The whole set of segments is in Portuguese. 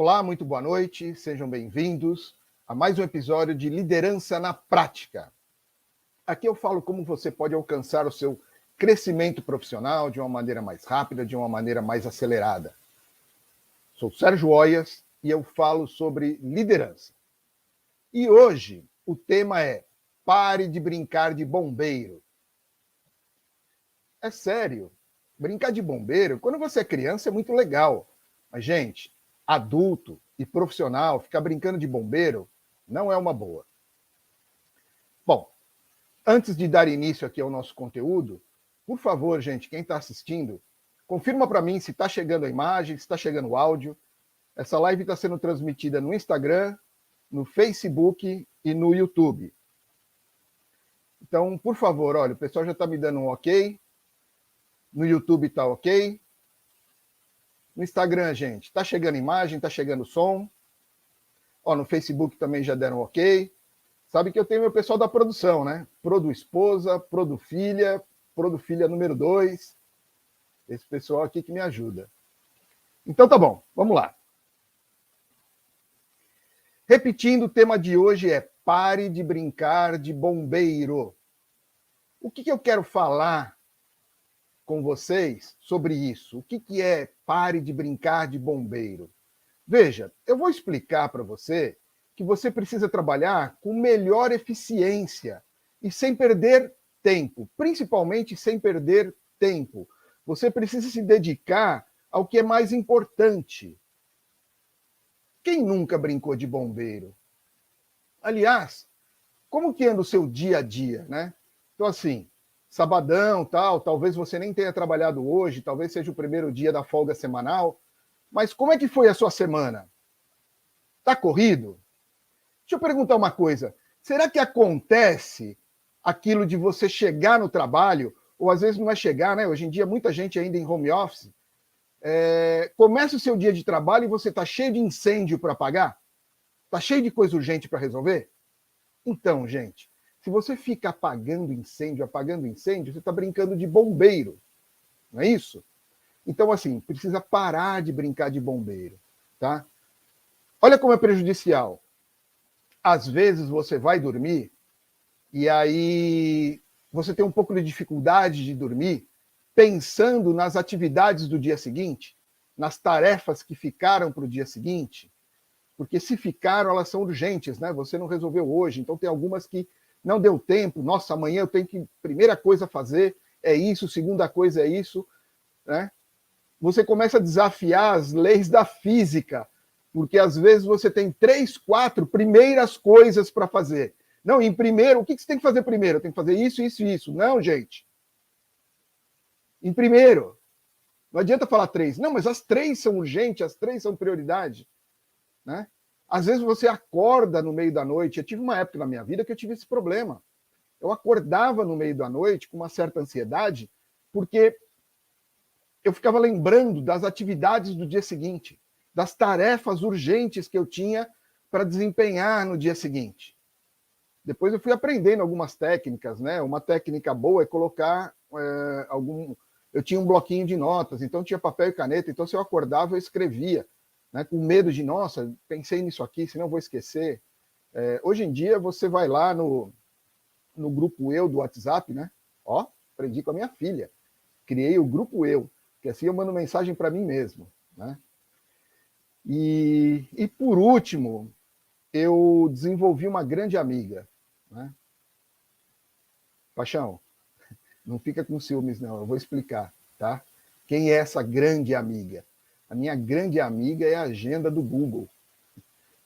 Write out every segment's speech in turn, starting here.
Olá, muito boa noite, sejam bem-vindos a mais um episódio de Liderança na Prática. Aqui eu falo como você pode alcançar o seu crescimento profissional de uma maneira mais rápida, de uma maneira mais acelerada. Sou Sérgio Oias e eu falo sobre liderança. E hoje o tema é pare de brincar de bombeiro. É sério, brincar de bombeiro, quando você é criança é muito legal. Mas, gente, adulto e profissional, ficar brincando de bombeiro não é uma boa. Bom, antes de dar início aqui ao nosso conteúdo, por favor, gente, quem está assistindo, confirma para mim se está chegando a imagem, se está chegando o áudio. Essa live está sendo transmitida no Instagram, no Facebook e no YouTube. Então, por favor, olha, o pessoal já está me dando um ok. No YouTube está ok. No Instagram, gente, está chegando imagem, está chegando som. Ó, no Facebook também já deram ok. Sabe que eu tenho meu pessoal da produção, né? Produ esposa, Produ filha número 2. Esse pessoal aqui que me ajuda. Então tá bom, vamos lá. Repetindo, o tema de hoje é pare de brincar de bombeiro. O que eu quero falar com vocês sobre isso? O que é pare de brincar de bombeiro? Veja, eu vou explicar para você que você precisa trabalhar com melhor eficiência e sem perder tempo, principalmente sem perder tempo. Você precisa se dedicar ao que é mais importante. Quem nunca brincou de bombeiro? Aliás, como que anda o seu dia a dia, né? Então, assim, sabadão, tal, talvez você nem tenha trabalhado hoje, talvez seja o primeiro dia da folga semanal, mas como é que foi a sua semana? Tá corrido? Deixa eu perguntar uma coisa. Será que acontece aquilo de você chegar no trabalho, ou às vezes não é chegar, né? Hoje em dia, muita gente ainda em home office, começa o seu dia de trabalho e você está cheio de incêndio para apagar? Está cheio de coisa urgente para resolver? Então, gente, se você fica apagando incêndio, você está brincando de bombeiro, não é isso? Então, assim, precisa parar de brincar de bombeiro, tá? Olha como é prejudicial. Às vezes você vai dormir e aí você tem um pouco de dificuldade de dormir pensando nas atividades do dia seguinte, nas tarefas que ficaram para o dia seguinte, porque se ficaram, elas são urgentes, né? Você não resolveu hoje, então tem algumas que não deu tempo. Nossa, amanhã eu tenho que, primeira coisa a fazer é isso, segunda coisa é isso, né? Você começa a desafiar as leis da física, porque às vezes você tem 3, 4 primeiras coisas para fazer. Não, em primeiro, o que você tem que fazer primeiro? Tem que fazer isso, isso e isso. Não, gente. Em primeiro. Não adianta falar 3. Não, mas as 3 são urgentes, as 3 são prioridade. Né? Às vezes você acorda no meio da noite. Eu tive uma época na minha vida que eu tive esse problema. Eu acordava no meio da noite com uma certa ansiedade, porque eu ficava lembrando das atividades do dia seguinte, das tarefas urgentes que eu tinha para desempenhar no dia seguinte. Depois eu fui aprendendo algumas técnicas, né? Uma técnica boa é colocar Eu tinha um bloquinho de notas, então tinha papel e caneta, então se eu acordava eu escrevia, né? Com medo de, nossa, pensei nisso aqui, senão eu vou esquecer. Hoje em dia você vai lá no grupo Eu do WhatsApp, né? Ó, aprendi com a minha filha. Criei o grupo Eu, que assim eu mando mensagem para mim mesmo, né? E por último, eu desenvolvi uma grande amiga, né? Paixão, não fica com ciúmes, não, eu vou explicar, tá? Quem é essa grande amiga? A minha grande amiga é a agenda do Google.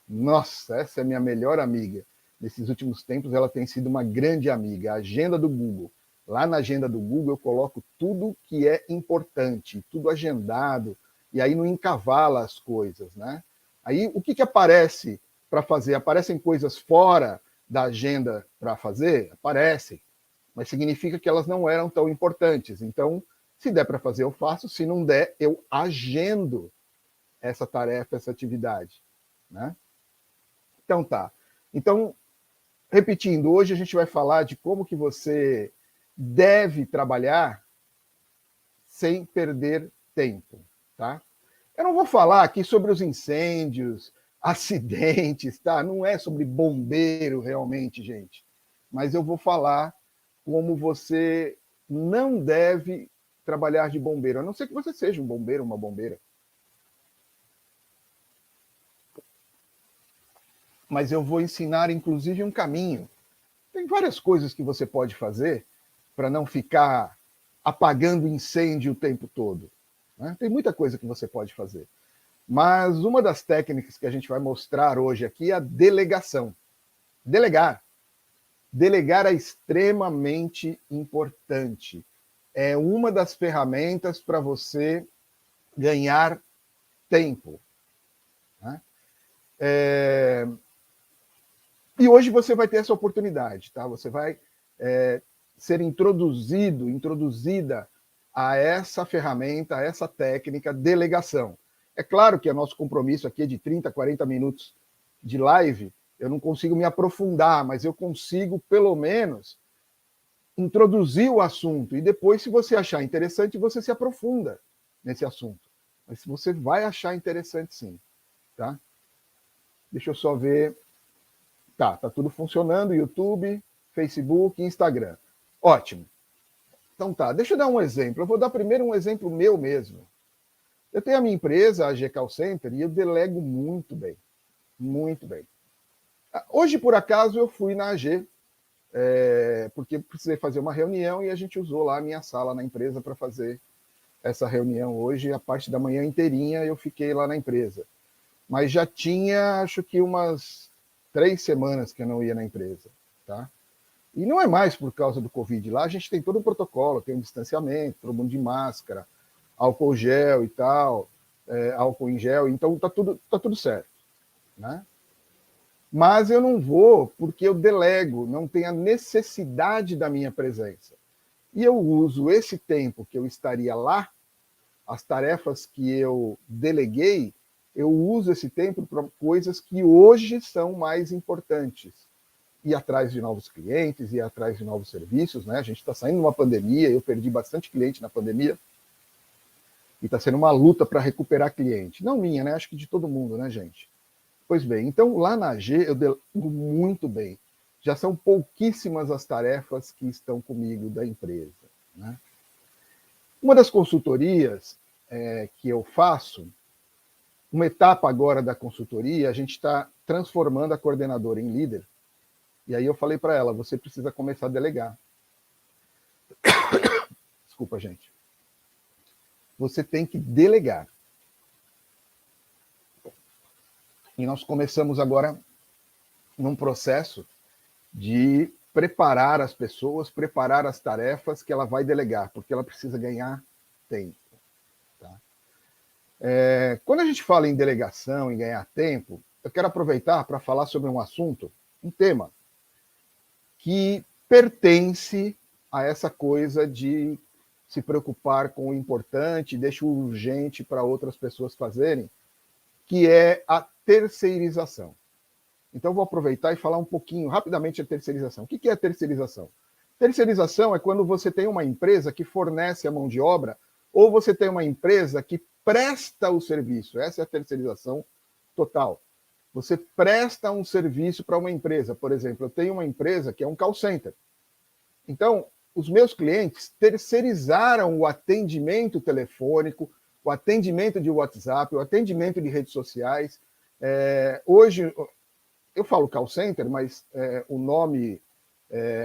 Nossa, essa é a minha melhor amiga. Nesses últimos tempos, ela tem sido uma grande amiga, a agenda do Google. Lá na agenda do Google, eu coloco tudo que é importante, tudo agendado, e aí não encavala as coisas, né? Aí, o que aparece para fazer? Aparecem coisas fora da agenda para fazer? Aparecem, mas significa que elas não eram tão importantes. Então, se der para fazer, eu faço. Se não der, eu agendo essa tarefa, essa atividade, né? Então, tá. Então, repetindo, hoje a gente vai falar de como que você deve trabalhar sem perder tempo, tá? Eu não vou falar aqui sobre os incêndios, acidentes, tá? Não é sobre bombeiro realmente, gente. Mas eu vou falar como você não deve trabalhar de bombeiro, a não ser que você seja um bombeiro, uma bombeira. Mas eu vou ensinar, inclusive, um caminho. Tem várias coisas que você pode fazer para não ficar apagando incêndio o tempo todo. Né? Tem muita coisa que você pode fazer. Mas uma das técnicas que a gente vai mostrar hoje aqui é a delegação. Delegar. Delegar é extremamente importante. É uma das ferramentas para você ganhar tempo. Né? E hoje você vai ter essa oportunidade, tá? Você vai ser introduzida a essa ferramenta, a essa técnica, delegação. É claro que o nosso compromisso aqui é de 30, 40 minutos de live, eu não consigo me aprofundar, mas eu consigo, pelo menos, introduzir o assunto. E depois, se você achar interessante, você se aprofunda nesse assunto. Mas você vai achar interessante sim, tá? Deixa eu só ver. Tá tudo funcionando, YouTube, Facebook, Instagram. Ótimo. Então tá, deixa eu dar um exemplo. Eu vou dar primeiro um exemplo meu mesmo. Eu tenho a minha empresa, a G Call Center, e eu delego muito bem. Muito bem. Hoje, por acaso, eu fui na AG, porque precisei fazer uma reunião e a gente usou lá a minha sala na empresa para fazer essa reunião hoje. A parte da manhã inteirinha eu fiquei lá na empresa. Mas já tinha, acho que umas 3 semanas que eu não ia na empresa, tá? E não é mais por causa do Covid. Lá a gente tem todo um protocolo, tem um distanciamento, todo mundo de máscara, álcool gel e tal, álcool em gel, então tá tudo certo, né? Mas eu não vou porque eu delego, não tem a necessidade da minha presença. E eu uso esse tempo que eu estaria lá, as tarefas que eu deleguei, eu uso esse tempo para coisas que hoje são mais importantes. Ir atrás de novos clientes, ir atrás de novos serviços, né? A gente está saindo de uma pandemia, eu perdi bastante cliente na pandemia, e está sendo uma luta para recuperar cliente. Não minha, né? Acho que de todo mundo, né, gente? Pois bem, então lá na AG eu delego muito bem. Já são pouquíssimas as tarefas que estão comigo da empresa, né? Uma das consultorias que eu faço, uma etapa agora da consultoria, a gente está transformando a coordenadora em líder. E aí eu falei para ela, você precisa começar a delegar. Desculpa, gente. Você tem que delegar. E nós começamos agora num processo de preparar as pessoas, preparar as tarefas que ela vai delegar, porque ela precisa ganhar tempo. Tá? Quando a gente fala em delegação, em ganhar tempo, eu quero aproveitar para falar sobre um assunto, um tema, que pertence a essa coisa de se preocupar com o importante, deixa o urgente para outras pessoas fazerem, que é a terceirização. Então, vou aproveitar e falar um pouquinho, rapidamente, a terceirização. O que é a terceirização? Terceirização é quando você tem uma empresa que fornece a mão de obra ou você tem uma empresa que presta o serviço. Essa é a terceirização total. Você presta um serviço para uma empresa. Por exemplo, eu tenho uma empresa que é um call center. Então, os meus clientes terceirizaram o atendimento telefônico, o atendimento de WhatsApp, o atendimento de redes sociais. Hoje, eu falo call center, mas o nome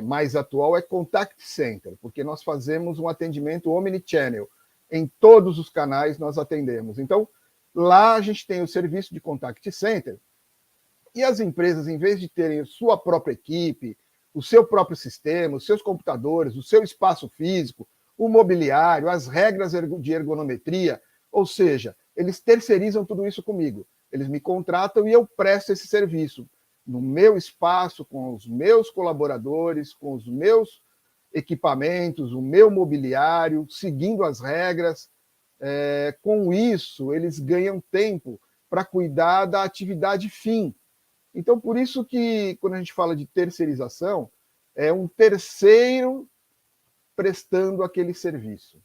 mais atual é contact center, porque nós fazemos um atendimento omnichannel. Em todos os canais nós atendemos. Então, lá a gente tem o serviço de contact center e as empresas, em vez de terem sua própria equipe, o seu próprio sistema, os seus computadores, o seu espaço físico, o mobiliário, as regras de ergonometria, ou seja, eles terceirizam tudo isso comigo. Eles me contratam e eu presto esse serviço no meu espaço, com os meus colaboradores, com os meus equipamentos, o meu mobiliário, seguindo as regras. Com isso, eles ganham tempo para cuidar da atividade fim. Então, por isso que, quando a gente fala de terceirização, é um terceiro prestando aquele serviço.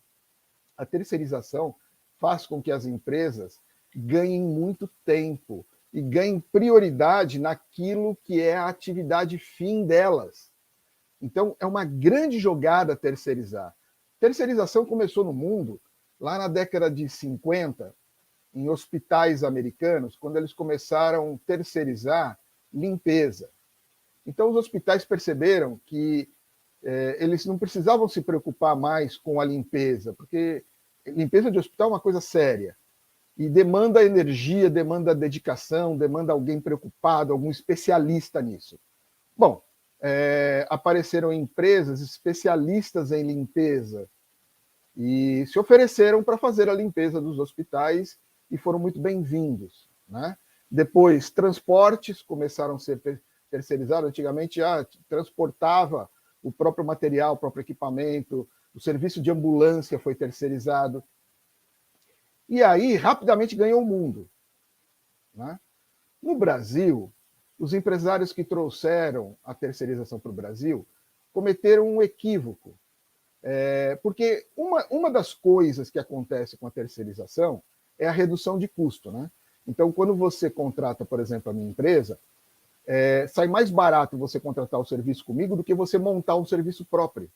A terceirização faz com que as empresas ganhem muito tempo e ganhem prioridade naquilo que é a atividade fim delas. Então, é uma grande jogada terceirizar. Terceirização começou no mundo lá na década de 50, em hospitais americanos, quando eles começaram a terceirizar limpeza. Então, os hospitais perceberam que eles não precisavam se preocupar mais com a limpeza, porque limpeza de hospital é uma coisa séria. E demanda energia, demanda dedicação, demanda alguém preocupado, algum especialista nisso. Bom, apareceram empresas especialistas em limpeza e se ofereceram para fazer a limpeza dos hospitais e foram muito bem-vindos, né? Depois, transportes começaram a ser terceirizados. Antigamente, transportava o próprio material, o próprio equipamento, o serviço de ambulância foi terceirizado. E aí, rapidamente ganhou o mundo, né? No Brasil, os empresários que trouxeram a terceirização para o Brasil cometeram um equívoco. Porque uma das coisas que acontece com a terceirização é a redução de custo, né? Então, quando você contrata, por exemplo, a minha empresa, sai mais barato você contratar o serviço comigo do que você montar um serviço próprio,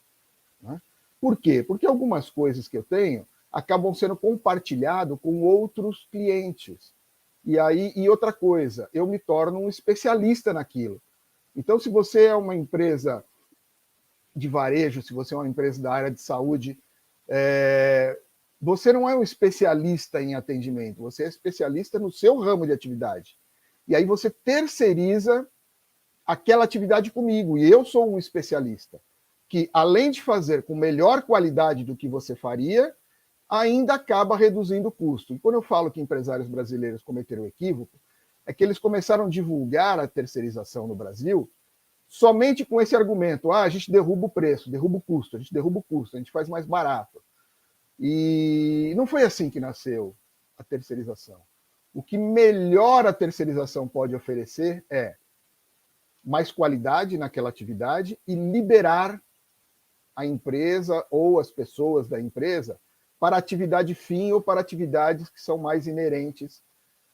né? Por quê? Porque algumas coisas que eu tenho acabam sendo compartilhadas com outros clientes. E outra coisa, eu me torno um especialista naquilo. Então, se você é uma empresa de varejo, se você é uma empresa da área de saúde, você não é um especialista em atendimento, você é especialista no seu ramo de atividade. E aí você terceiriza aquela atividade comigo, e eu sou um especialista, que além de fazer com melhor qualidade do que você faria, ainda acaba reduzindo o custo. E quando eu falo que empresários brasileiros cometeram equívoco, é que eles começaram a divulgar a terceirização no Brasil somente com esse argumento: a gente derruba o preço, derruba o custo, a gente faz mais barato. E não foi assim que nasceu a terceirização. O que melhor a terceirização pode oferecer é mais qualidade naquela atividade e liberar a empresa ou as pessoas da empresa para atividade fim ou para atividades que são mais inerentes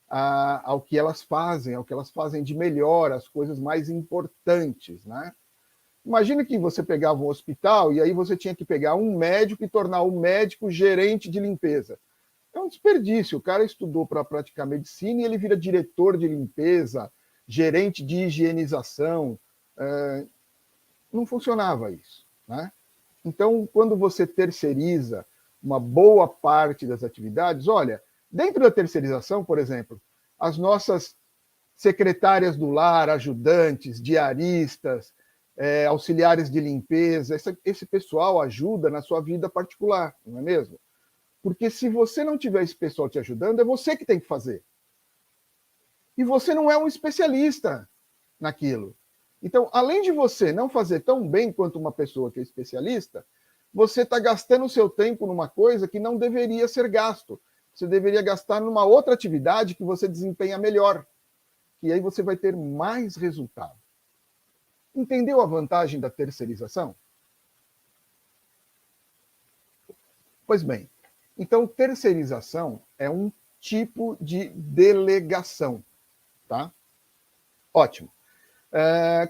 ao que elas fazem de melhor, as coisas mais importantes, né? Imagina que você pegava um hospital e aí você tinha que pegar um médico e tornar o médico gerente de limpeza. É um desperdício. O cara estudou para praticar medicina e ele vira diretor de limpeza, gerente de higienização. Não funcionava isso, né? Então, quando você terceiriza uma boa parte das atividades, olha, dentro da terceirização, por exemplo, as nossas secretárias do lar, ajudantes, diaristas, auxiliares de limpeza, esse pessoal ajuda na sua vida particular, não é mesmo? Porque se você não tiver esse pessoal te ajudando, é você que tem que fazer. E você não é um especialista naquilo. Então, além de você não fazer tão bem quanto uma pessoa que é especialista, você está gastando o seu tempo numa coisa que não deveria ser gasto. Você deveria gastar numa outra atividade que você desempenha melhor. E aí você vai ter mais resultado. Entendeu a vantagem da terceirização? Pois bem, então terceirização é um tipo de delegação, tá? Ótimo.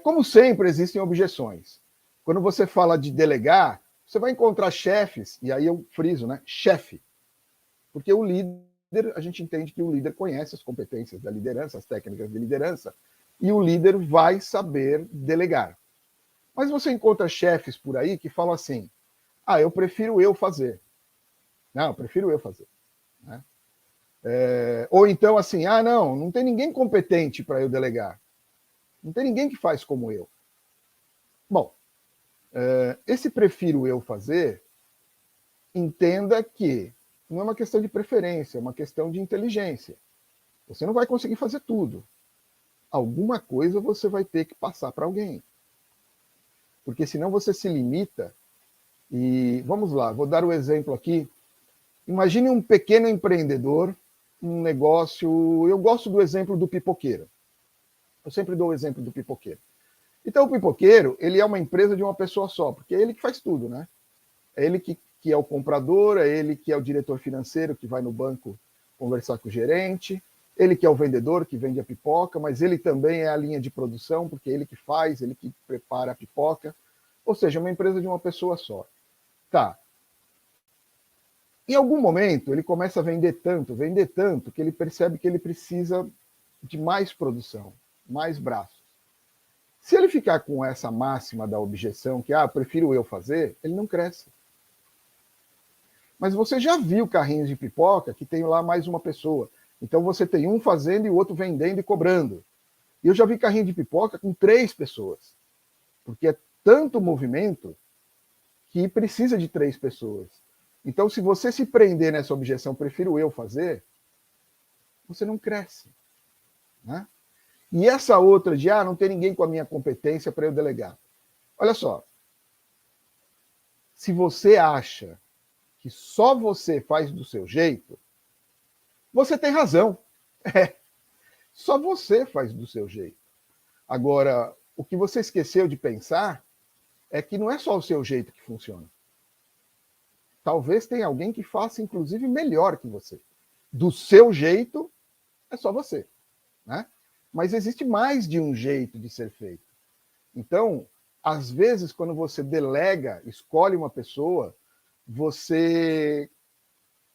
Como sempre, existem objeções. Quando você fala de delegar, você vai encontrar chefes, e aí eu friso, né? Chefe. Porque o líder, a gente entende que o líder conhece as competências da liderança, as técnicas de liderança, e o líder vai saber delegar. Mas você encontra chefes por aí que falam assim: eu prefiro eu fazer. Não, eu prefiro eu fazer. Né? Ou então assim: não tem ninguém competente para eu delegar. Não tem ninguém que faz como eu. Bom, esse prefiro eu fazer, entenda que não é uma questão de preferência, é uma questão de inteligência. Você não vai conseguir fazer tudo. Alguma coisa você vai ter que passar para alguém. Porque senão você se limita. E vamos lá, vou dar o exemplo aqui. Imagine um pequeno empreendedor, um negócio. Eu gosto do exemplo do pipoqueiro. Eu sempre dou o exemplo do pipoqueiro. Então, o pipoqueiro, ele é uma empresa de uma pessoa só, porque é ele que faz tudo, né? É ele que é o comprador, é ele que é o diretor financeiro, que vai no banco conversar com o gerente, ele que é o vendedor, que vende a pipoca, mas ele também é a linha de produção, porque é ele que faz, ele que prepara a pipoca. Ou seja, uma empresa de uma pessoa só. Tá. Em algum momento, ele começa a vender tanto, que ele percebe que ele precisa de mais produção, mais braços. Se ele ficar com essa máxima da objeção, que, prefiro eu fazer, ele não cresce. Mas você já viu carrinhos de pipoca que tem lá mais uma pessoa. Então você tem um fazendo e o outro vendendo e cobrando. E eu já vi carrinho de pipoca com 3 pessoas. Porque é tanto movimento que precisa de 3 pessoas. Então, se você se prender nessa objeção, prefiro eu fazer, você não cresce. Né? E essa outra de, não tem ninguém com a minha competência para eu delegar. Olha só, se você acha que só você faz do seu jeito, você tem razão. Só você faz do seu jeito. Agora, o que você esqueceu de pensar é que não é só o seu jeito que funciona. Talvez tenha alguém que faça, inclusive, melhor que você. Do seu jeito, é só você. Né? Mas existe mais de um jeito de ser feito. Então, às vezes, quando você delega, escolhe uma pessoa, você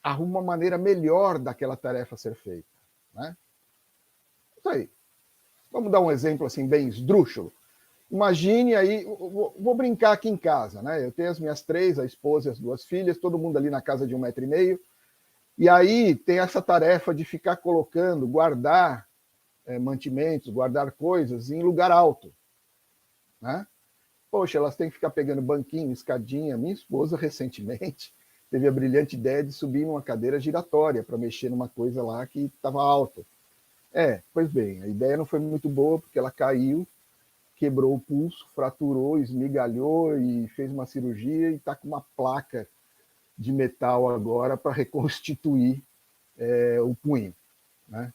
arruma uma maneira melhor daquela tarefa ser feita. Né? Isso aí. Vamos dar um exemplo assim bem esdrúxulo. Imagine aí, vou brincar aqui em casa, né? Eu tenho as minhas 3, a esposa e as 2 filhas, todo mundo ali na casa de 1,5 metro. E aí tem essa tarefa de ficar colocando, guardar mantimentos, guardar coisas em lugar alto. Né? Poxa, elas têm que ficar pegando banquinho, escadinha. Minha esposa, recentemente, teve a brilhante ideia de subir numa cadeira giratória para mexer numa coisa lá que estava alta. Pois bem, a ideia não foi muito boa, porque ela caiu, quebrou o pulso, fraturou, esmigalhou e fez uma cirurgia e está com uma placa de metal agora para reconstituir o punho. Né?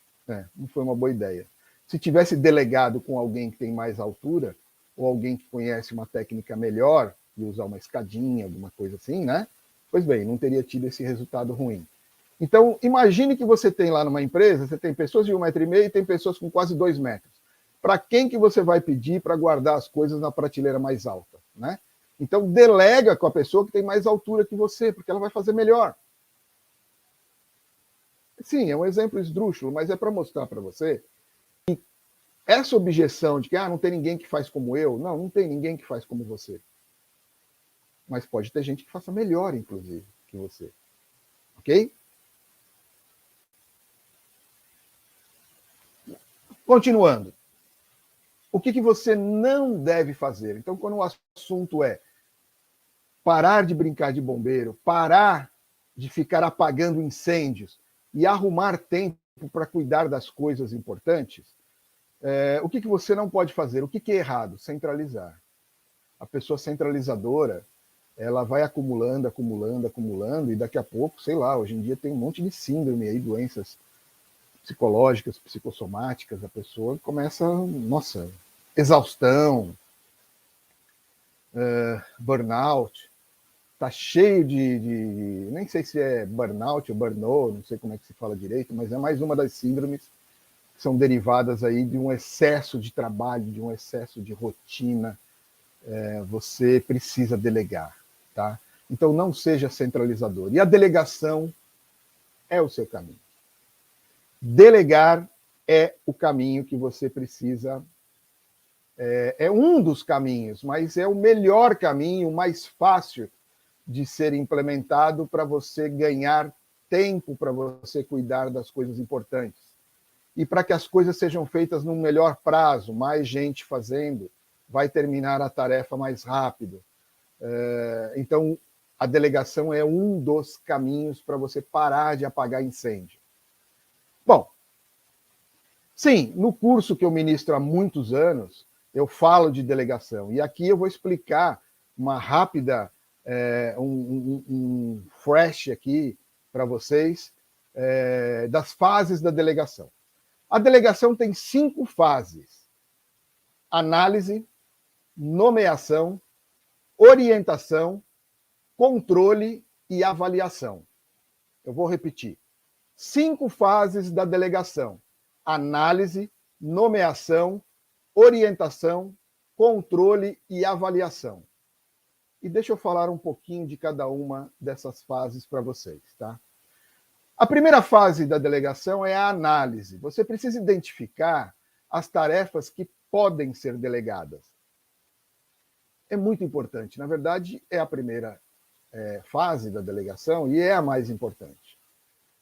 Não foi uma boa ideia. Se tivesse delegado com alguém que tem mais altura, ou alguém que conhece uma técnica melhor, e usar uma escadinha, alguma coisa assim, né? Pois bem, não teria tido esse resultado ruim. Então, imagine que você tem lá numa empresa, você tem pessoas de 1,5 metro e tem pessoas com quase 2 metros. Para quem que você vai pedir para guardar as coisas na prateleira mais alta? Né? Então, delega com a pessoa que tem mais altura que você, porque ela vai fazer melhor. Sim, é um exemplo esdrúxulo, mas é para mostrar para você que essa objeção de que não tem ninguém que faz como eu, não tem ninguém que faz como você. Mas pode ter gente que faça melhor, inclusive, que você. Ok? Continuando. O que você não deve fazer? Então, quando o assunto é parar de brincar de bombeiro, parar de ficar apagando incêndios e arrumar tempo para cuidar das coisas importantes, o que você não pode fazer? O que é errado? Centralizar. A pessoa centralizadora, ela vai acumulando, e daqui a pouco, sei lá, hoje em dia tem um monte de síndrome aí, doenças psicológicas, psicossomáticas, a pessoa começa, exaustão, burnout, tá cheio de nem sei se é burnout ou burnout, não sei como é que se fala direito, mas é mais uma das síndromes que são derivadas aí de um excesso de trabalho, de um excesso de rotina. Você precisa delegar, tá? Então não seja centralizador. E a delegação é o seu caminho. Delegar é o caminho que você precisa. É um dos caminhos, mas é o melhor caminho, o mais fácil de ser implementado para você ganhar tempo para você cuidar das coisas importantes. E para que as coisas sejam feitas num melhor prazo, mais gente fazendo, vai terminar a tarefa mais rápido. Então, a delegação é um dos caminhos para você parar de apagar incêndio. Bom, sim, no curso que eu ministro há muitos anos, eu falo de delegação. E aqui eu vou explicar uma rápida, um flash aqui para vocês, das fases da delegação. A delegação tem 5 fases: análise, nomeação, orientação, controle e avaliação. Eu vou repetir. 5 fases da delegação: análise, nomeação, orientação, controle e avaliação. E deixa eu falar um pouquinho de cada uma dessas fases para vocês, tá? A primeira fase da delegação é a análise. Você precisa identificar as tarefas que podem ser delegadas. É muito importante. Na verdade, é a primeira fase da delegação e é a mais importante.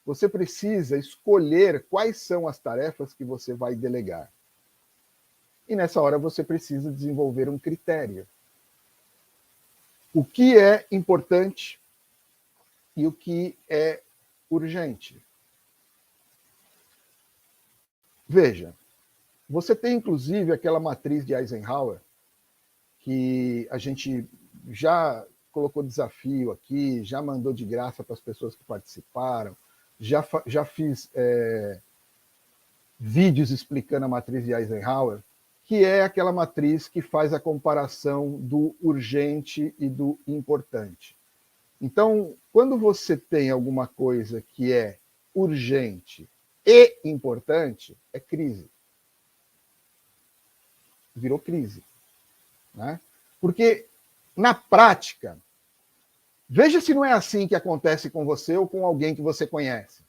Você precisa escolher quais são as tarefas que você vai delegar. E nessa hora você precisa desenvolver um critério. O que é importante e o que é urgente. Veja, você tem inclusive aquela matriz de Eisenhower, que a gente já colocou desafio aqui, já mandou de graça para as pessoas que participaram, já fiz vídeos explicando a matriz de Eisenhower, que é aquela matriz que faz a comparação do urgente e do importante. Então, quando você tem alguma coisa que é urgente e importante, é crise. Virou crise. Né? Porque, na prática, veja se não é assim que acontece com você ou com alguém que você conhece.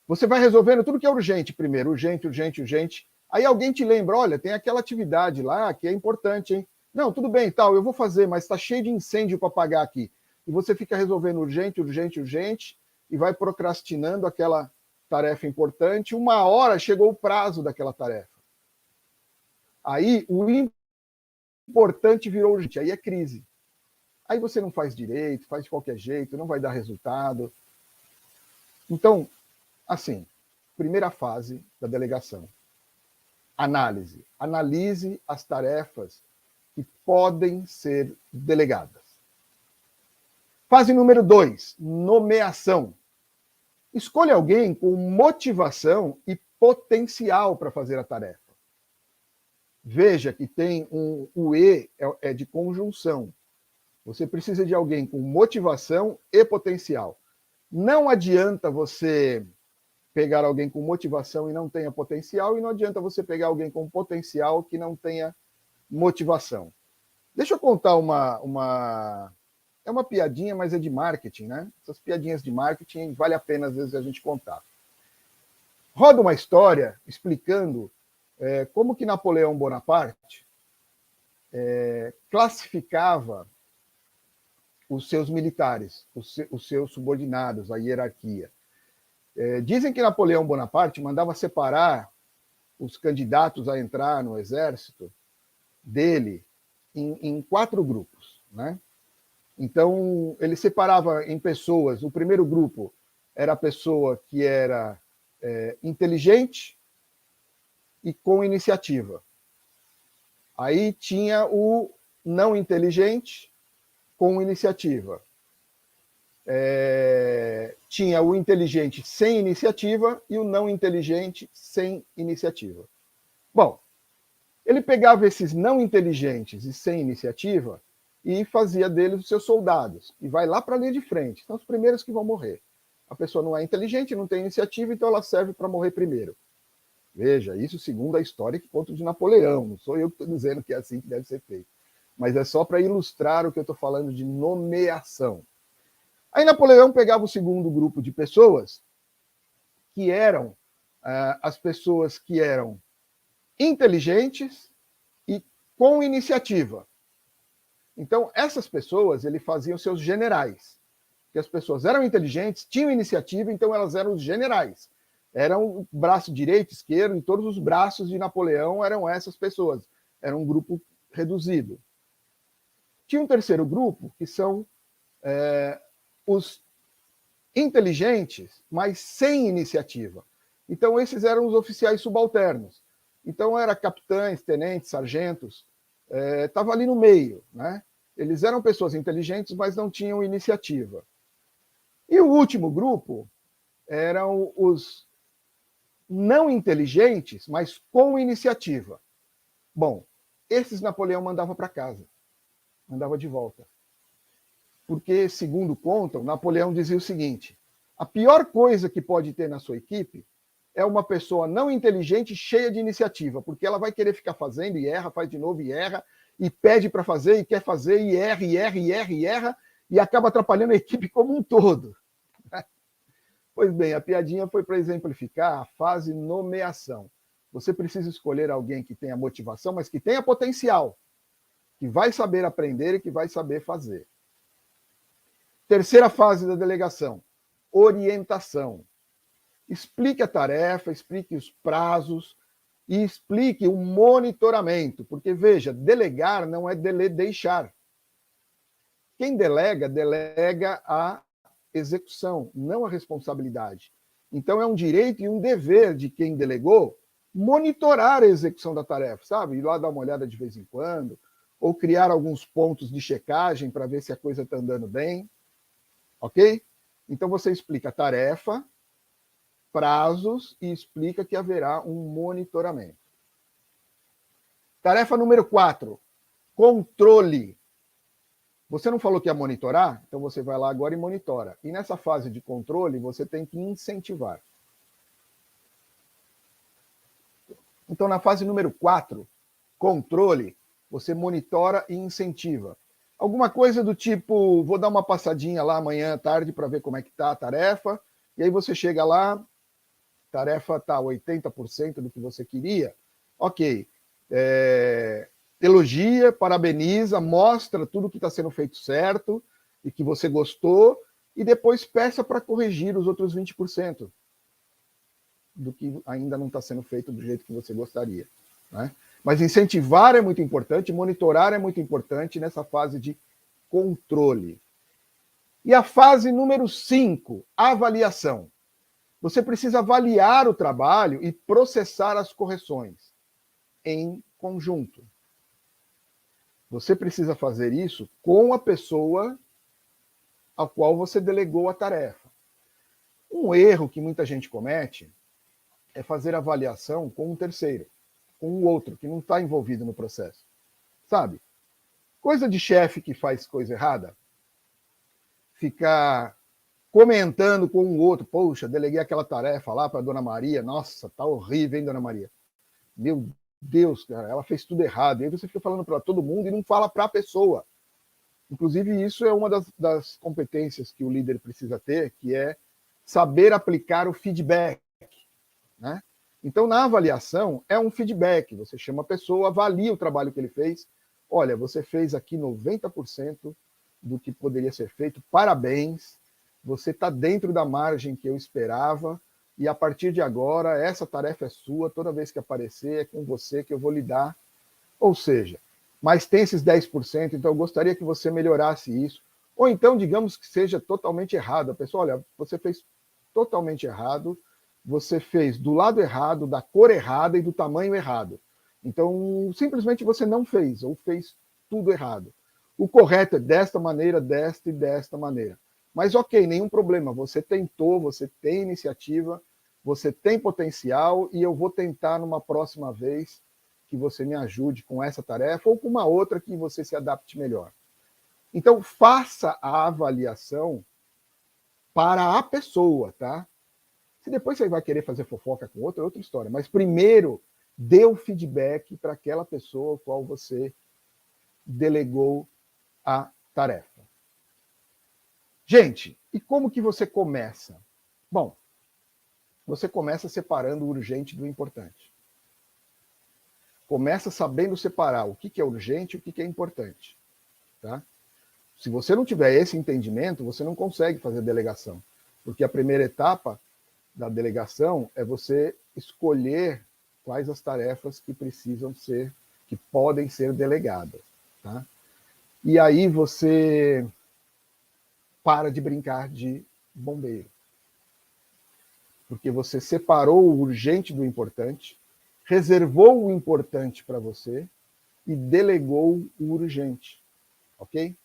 Você vai resolvendo tudo que é urgente primeiro, urgente, urgente, urgente. Aí alguém te lembra, olha, tem aquela atividade lá que é importante, hein? Não, tudo bem, tal, eu vou fazer, mas está cheio de incêndio para apagar aqui. E você fica resolvendo urgente, urgente, urgente, e vai procrastinando aquela tarefa importante. Uma hora chegou o prazo daquela tarefa. Aí o importante virou urgente, aí é crise. Aí você não faz direito, faz de qualquer jeito, não vai dar resultado. Então, assim, primeira fase da delegação. Análise. Analise as tarefas que podem ser delegadas. Fase número 2, nomeação. Escolha alguém com motivação e potencial para fazer a tarefa. Veja que tem o E é de conjunção. Você precisa de alguém com motivação e potencial. Não adianta você pegar alguém com motivação e não tenha potencial, e não adianta você pegar alguém com potencial que não tenha motivação. Deixa eu contar é uma piadinha, mas é de marketing, né? Essas piadinhas de marketing vale a pena, às vezes, a gente contar. Roda uma história explicando como que Napoleão Bonaparte classificava os seus militares, os seus subordinados, a hierarquia. Dizem que Napoleão Bonaparte mandava separar os candidatos a entrar no exército dele em 4 grupos, né? Então, ele separava em pessoas. O primeiro grupo era a pessoa que era inteligente e com iniciativa. Aí tinha o não inteligente com iniciativa. Tinha o inteligente sem iniciativa e o não inteligente sem iniciativa. Bom, ele pegava esses não inteligentes e sem iniciativa e fazia deles os seus soldados. E vai lá para a linha de frente. São os primeiros que vão morrer. A pessoa não é inteligente, não tem iniciativa, então ela serve para morrer primeiro. Veja, isso segundo a história que conta de Napoleão. Não sou eu que estou dizendo que é assim que deve ser feito. Mas é só para ilustrar o que eu estou falando de nomeação. Aí Napoleão pegava o segundo grupo de pessoas, que eram as pessoas que eram inteligentes e com iniciativa. Então, essas pessoas, ele fazia os seus generais. Porque as pessoas eram inteligentes, tinham iniciativa, então elas eram os generais. Eram o braço direito, esquerdo, e todos os braços de Napoleão eram essas pessoas. Era um grupo reduzido. Tinha um terceiro grupo, que são os inteligentes, mas sem iniciativa. Então, esses eram os oficiais subalternos. Então, eram capitães, tenentes, sargentos, estava ali no meio, né? Eles eram pessoas inteligentes, mas não tinham iniciativa. E o último grupo eram os não inteligentes, mas com iniciativa. Bom, esses Napoleão mandava para casa, mandava de volta. Porque, segundo contam, Napoleão dizia o seguinte: A pior coisa que pode ter na sua equipe é uma pessoa não inteligente, cheia de iniciativa, porque ela vai querer ficar fazendo e erra, faz de novo e erra, e pede para fazer e quer fazer e erra, e erra, e erra, e erra, e acaba atrapalhando a equipe como um todo. Pois bem, a piadinha foi para exemplificar a fase nomeação. Você precisa escolher alguém que tenha motivação, mas que tenha potencial, que vai saber aprender e que vai saber fazer. Terceira fase da delegação, orientação. Explique a tarefa, explique os prazos e explique o monitoramento, porque, veja, delegar não é deixar. Quem delega, delega a execução, não a responsabilidade. Então, é um direito e um dever de quem delegou monitorar a execução da tarefa, sabe? Ir lá dar uma olhada de vez em quando, ou criar alguns pontos de checagem para ver se a coisa está andando bem, ok? Então, você explica a tarefa, prazos e explica que haverá um monitoramento. Tarefa número 4, controle. Você não falou que ia monitorar? Então você vai lá agora e monitora. E nessa fase de controle, você tem que incentivar. Então, na fase número 4, controle, você monitora e incentiva. Alguma coisa do tipo, vou dar uma passadinha lá amanhã à tarde para ver como é que está a tarefa, e aí você chega lá, a tarefa está 80% do que você queria, ok. Elogia, parabeniza, mostra tudo que está sendo feito certo e que você gostou, e depois peça para corrigir os outros 20% do que ainda não está sendo feito do jeito que você gostaria, né? Mas incentivar é muito importante, monitorar é muito importante nessa fase de controle. E a fase número 5, avaliação. Você precisa avaliar o trabalho e processar as correções em conjunto. Você precisa fazer isso com a pessoa a qual você delegou a tarefa. Um erro que muita gente comete é fazer avaliação com um terceiro, com um outro, que não está envolvido no processo. Sabe? Coisa de chefe que faz coisa errada. Ficar comentando com o outro. Poxa, deleguei aquela tarefa lá para a dona Maria. Nossa, tá horrível, hein, dona Maria? Meu Deus, cara, ela fez tudo errado. E aí você fica falando para todo mundo e não fala para a pessoa. Inclusive, isso é uma das competências que o líder precisa ter, que é saber aplicar o feedback, né? Então, na avaliação, é um feedback. Você chama a pessoa, avalia o trabalho que ele fez. Olha, você fez aqui 90% do que poderia ser feito. Parabéns. Você está dentro da margem que eu esperava. E a partir de agora, essa tarefa é sua. Toda vez que aparecer, é com você que eu vou lidar. Ou seja, mas tem esses 10%, então eu gostaria que você melhorasse isso. Ou então, digamos que seja totalmente errado. A pessoa, olha, você fez totalmente errado. Você fez do lado errado, da cor errada e do tamanho errado. Então, simplesmente você não fez, ou fez tudo errado. O correto é desta maneira, desta e desta maneira. Mas ok, nenhum problema. Você tentou, você tem iniciativa, você tem potencial, e eu vou tentar numa próxima vez que você me ajude com essa tarefa ou com uma outra que você se adapte melhor. Então, faça a avaliação para a pessoa, tá? Se depois você vai querer fazer fofoca com outra, é outra história. Mas primeiro, dê o feedback para aquela pessoa ao qual você delegou a tarefa. Gente, e como que você começa? Bom, você começa separando o urgente do importante. Começa sabendo separar o que é urgente e o que é importante. Tá? Se você não tiver esse entendimento, você não consegue fazer delegação. Porque a primeira etapa da delegação é você escolher quais as tarefas que precisam ser, que podem ser delegadas, tá? E aí você para de brincar de bombeiro. Porque você separou o urgente do importante, reservou o importante para você e delegou o urgente, ok?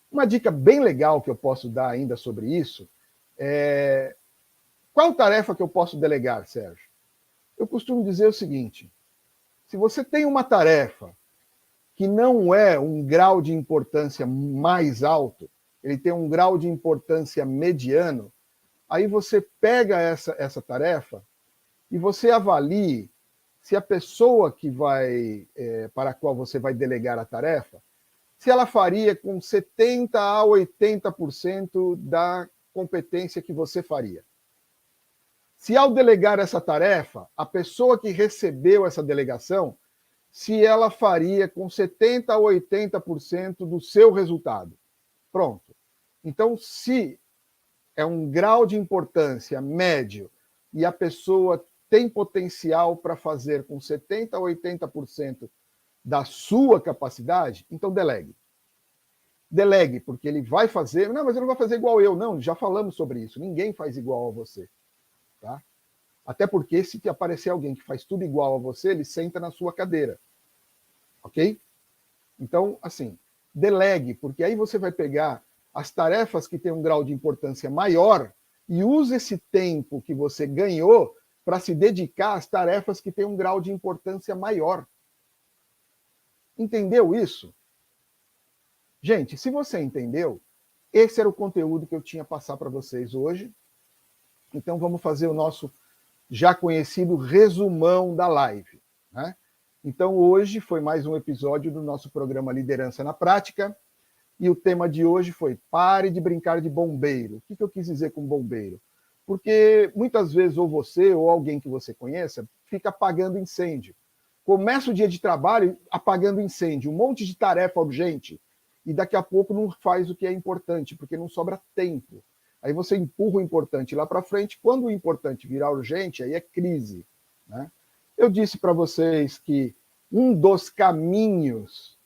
Uma dica bem legal que eu posso dar ainda sobre isso é: qual tarefa que eu posso delegar, Sérgio? Eu costumo dizer o seguinte: se você tem uma tarefa que não é um grau de importância mais alto, ele tem um grau de importância mediano, Aí você pega essa tarefa e você avalie se a pessoa que para a qual você vai delegar a tarefa, se ela faria com 70% a 80% da competência que você faria. Se ao delegar essa tarefa, a pessoa que recebeu essa delegação, se ela faria com 70% a 80% do seu resultado. Pronto. Então, se é um grau de importância médio e a pessoa tem potencial para fazer com 70% a 80% da sua capacidade, então delegue. Delegue, porque ele vai fazer... Não, mas ele não vai fazer igual eu. Não, já falamos sobre isso. Ninguém faz igual a você. Tá? Até porque se aparecer alguém que faz tudo igual a você, ele senta na sua cadeira. Ok? Então, assim, delegue, porque aí você vai pegar as tarefas que têm um grau de importância maior e use esse tempo que você ganhou para se dedicar às tarefas que têm um grau de importância maior. Entendeu isso? Gente, se você entendeu, esse era o conteúdo que eu tinha a passar para vocês hoje. Então vamos fazer o nosso já conhecido resumão da live, né? Então hoje foi mais um episódio do nosso programa Liderança na Prática e o tema de hoje foi pare de brincar de bombeiro. O que eu quis dizer com bombeiro? Porque muitas vezes ou você ou alguém que você conheça fica apagando incêndio. Começa o dia de trabalho apagando incêndio, um monte de tarefa urgente, e daqui a pouco não faz o que é importante, porque não sobra tempo. Aí você empurra o importante lá para frente, quando o importante virar urgente, aí é crise, né? Eu disse para vocês que um dos caminhos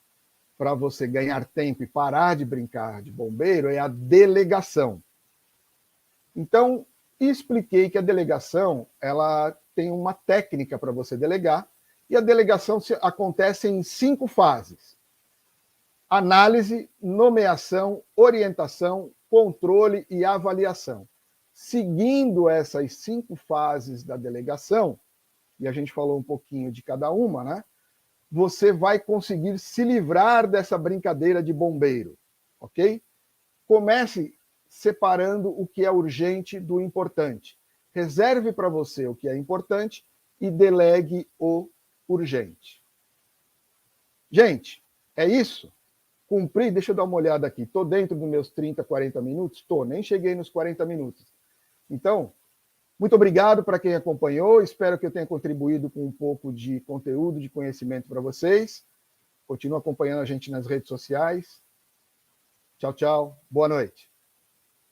para você ganhar tempo e parar de brincar de bombeiro é a delegação. Então, expliquei que a delegação ela tem uma técnica para você delegar, e a delegação acontece em 5 fases. Análise, nomeação, orientação, controle e avaliação. Seguindo essas 5 fases da delegação, e a gente falou um pouquinho de cada uma, né? Você vai conseguir se livrar dessa brincadeira de bombeiro, ok? Comece separando o que é urgente do importante. Reserve para você o que é importante e delegue o urgente. Gente, é isso? Cumpri, deixa eu dar uma olhada aqui. Estou dentro dos meus 30, 40 minutos? Estou, nem cheguei nos 40 minutos. Então, muito obrigado para quem acompanhou. Espero que eu tenha contribuído com um pouco de conteúdo, de conhecimento para vocês. Continua acompanhando a gente nas redes sociais. Tchau, tchau. Boa noite.